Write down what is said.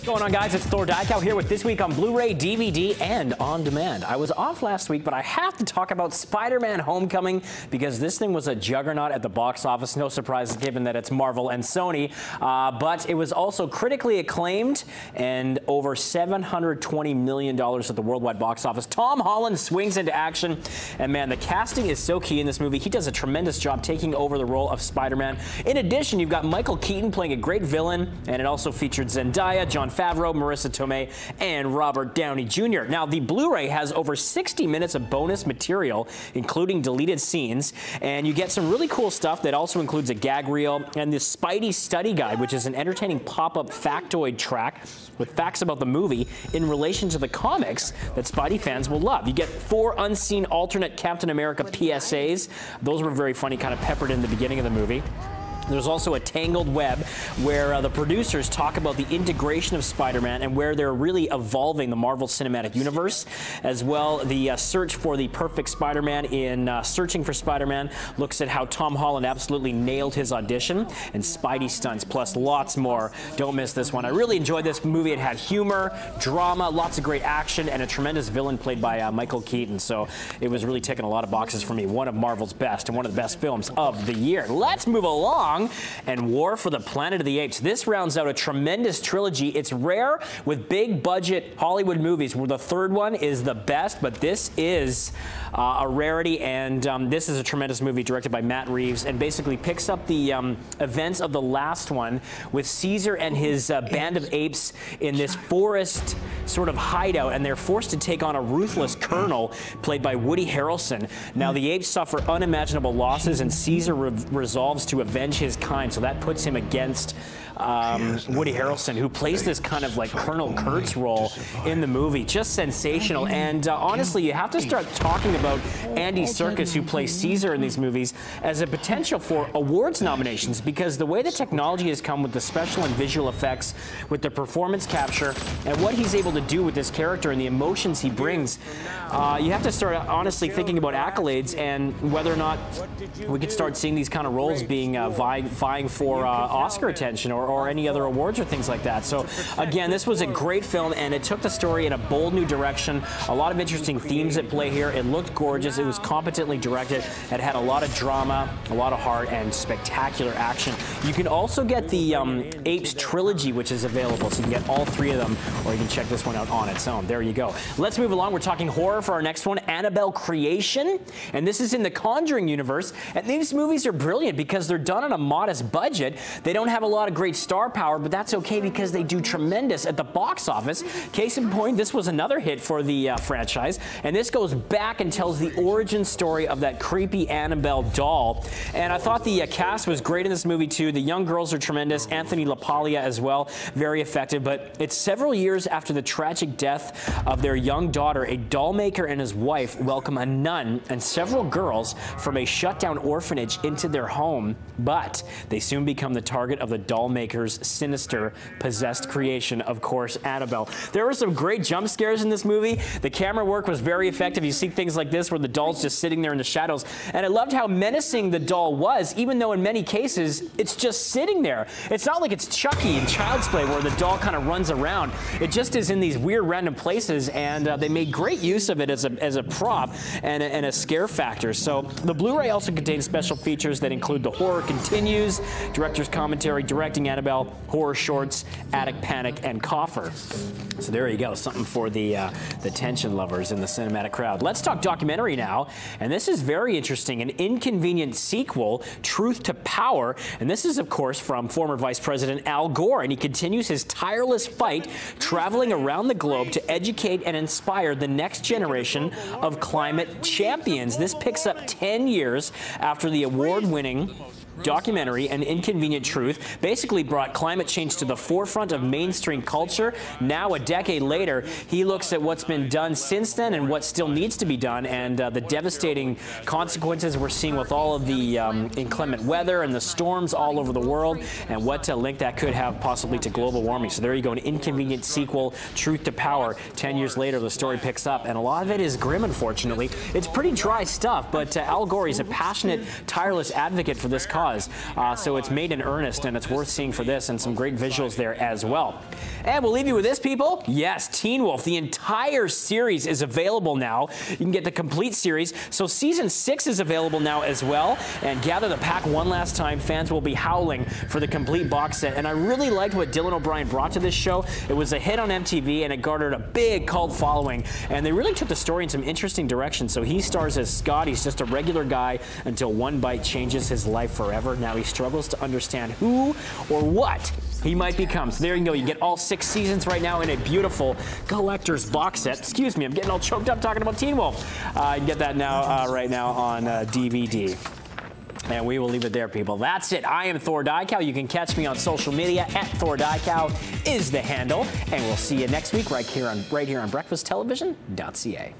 What's going on, guys? It's Thor Dykow here with This Week on Blu-ray, DVD, and on demand. I was off last week, but I have to talk about SpiderMan Homecoming because this thing was a juggernaut at the box office. No surprise given that it's Marvel and Sony, but it was also critically acclaimed and over $720 million at the worldwide box office. Tom Holland swings into action, and man, the casting is so key in this movie. He does a tremendous job taking over the role of Spider-Man. In addition, you've got Michael Keaton playing a great villain, and it also featured Zendaya, Jon Favreau, Marissa Tomei, and Robert Downey Jr. Now, the Blu-ray has over 60 minutes of bonus material, including deleted scenes, and you get some really cool stuff that also includes a gag reel and the Spidey Study Guide, which is an entertaining pop-up factoid track with facts about the movie in relation to the comics that Spidey fans will love. You get 4 unseen alternate Captain America PSAs. Those were very funny, kind of peppered in the beginning of the movie. There's also a tangled web where the producers talk about the integration of Spider-Man and where they're really evolving the Marvel Cinematic Universe. As well, the search for the perfect Spider-Man in Searching for Spider-Man looks at how Tom Holland absolutely nailed his audition, and Spidey stunts, plus lots more. Don't miss this one. I really enjoyed this movie. It had humor, drama, lots of great action, and a tremendous villain played by Michael Keaton. So it was really ticking a lot of boxes for me. One of Marvel's best and one of the best films of the year. Let's move along. And War for the Planet of the Apes. This rounds out a tremendous trilogy. It's rare with big budget Hollywood movies where the third one is the best, but this is a rarity, and this is a tremendous movie directed by Matt Reeves and basically picks up the events of the last one with Caesar and his band of apes in this forest sort of hideout, and they're forced to take on a ruthless colonel played by Woody Harrelson. Now, the apes suffer unimaginable losses, and Caesar resolves to avenge his kind, so that puts him against Woody Harrelson, who plays this kind of like Colonel Kurtz role in the movie. Just sensational. And honestly, you have to start talking about Andy Serkis, who plays Caesar in these movies, as a potential for awards nominations, because the way the technology has come with the special and visual effects, with the performance capture, and what he's able to do with this character and the emotions he brings, you have to start honestly thinking about accolades and whether or not we could start seeing these kind of roles being vying for Oscar attention or any other awards or things like that. So again, this was a great film, and it took the story in a bold new direction. A lot of interesting themes at play here. It looked gorgeous. It was competently directed. It had a lot of drama, a lot of heart, and spectacular action. You can also get the Apes trilogy, which is available, so you can get all 3 of them, or you can check this one out on its own. There you go. Let's move along. We're talking horror for our next one, Annabelle Creation, and this is in the Conjuring universe. And these movies are brilliant because they're done on a modest budget. They don't have a lot of great star power, but that's okay because they do tremendous at the box office. Case in point, this was another hit for the franchise, and this goes back and tells the origin story of that creepy Annabelle doll. And I thought the cast was great in this movie too. The young girls are tremendous. Anthony LaPaglia as well, very effective. But it's several years after the tragic death of their young daughter, a doll maker and his wife welcome a nun and several girls from a shut-down orphanage into their home, but they soon become the target of the doll maker's sinister, possessed creation, of course, Annabelle. There were some great jump scares in this movie. The camera work was very effective. You see things like this where the doll's just sitting there in the shadows, and I loved how menacing the doll was, even though in many cases it's just sitting there. It's not like it's Chucky in Child's Play where the doll kind of runs around. It just is in these weird random places, and they made great use of it as a prop and a scare factor. So the Blu-ray also contains special features that include The Horror Continues, director's commentary, directing Annabelle, horror shorts, Attic Panic, and Coffer. So there you go, something for the tension lovers in the cinematic crowd. Let's talk documentary now, and this is very interesting. An Inconvenient sequel, Truth to Power, and this is, of course, from former Vice President Al Gore, and he continues his tireless fight traveling around the globe to educate and inspire the next generation of climate champions. This picks up 10 years after the award-winning documentary, An Inconvenient Truth, basically brought climate change to the forefront of mainstream culture. Now, a decade later, he looks at what's been done since then and what still needs to be done, and the devastating consequences we're seeing with all of the inclement weather and the storms all over the world, and what link that could have possibly to global warming. So there you go, an Inconvenient sequel, Truth to Power. 10 years later, the story picks up, and a lot of it is grim, unfortunately. It's pretty dry stuff, but Al Gore is a passionate, tireless advocate for this cause. cause. So it's made in earnest, and it's worth seeing for this, and some great visuals there as well. And we'll leave you with this, people. Yes, Teen Wolf, the entire series is available now. You can get the complete series. So season 6 is available now as well. And gather the pack one last time. Fans will be howling for the complete box set. And I really liked what Dylan O'Brien brought to this show. It was a hit on MTV, and it garnered a big cult following. And they really took the story in some interesting directions. So he stars as Scott. He's just a regular guy until one bite changes his life forever. Now he struggles to understand who or what he might become. So there you go. You get all 6 seasons right now in a beautiful collector's box set. Excuse me, I'm getting all choked up talking about Teen Wolf. You can get that now, right now on DVD. And we will leave it there, people. That's it. I am Thor Dykow. You can catch me on social media at Thor Dykow is the handle. And we'll see you next week right here on breakfasttelevision.ca.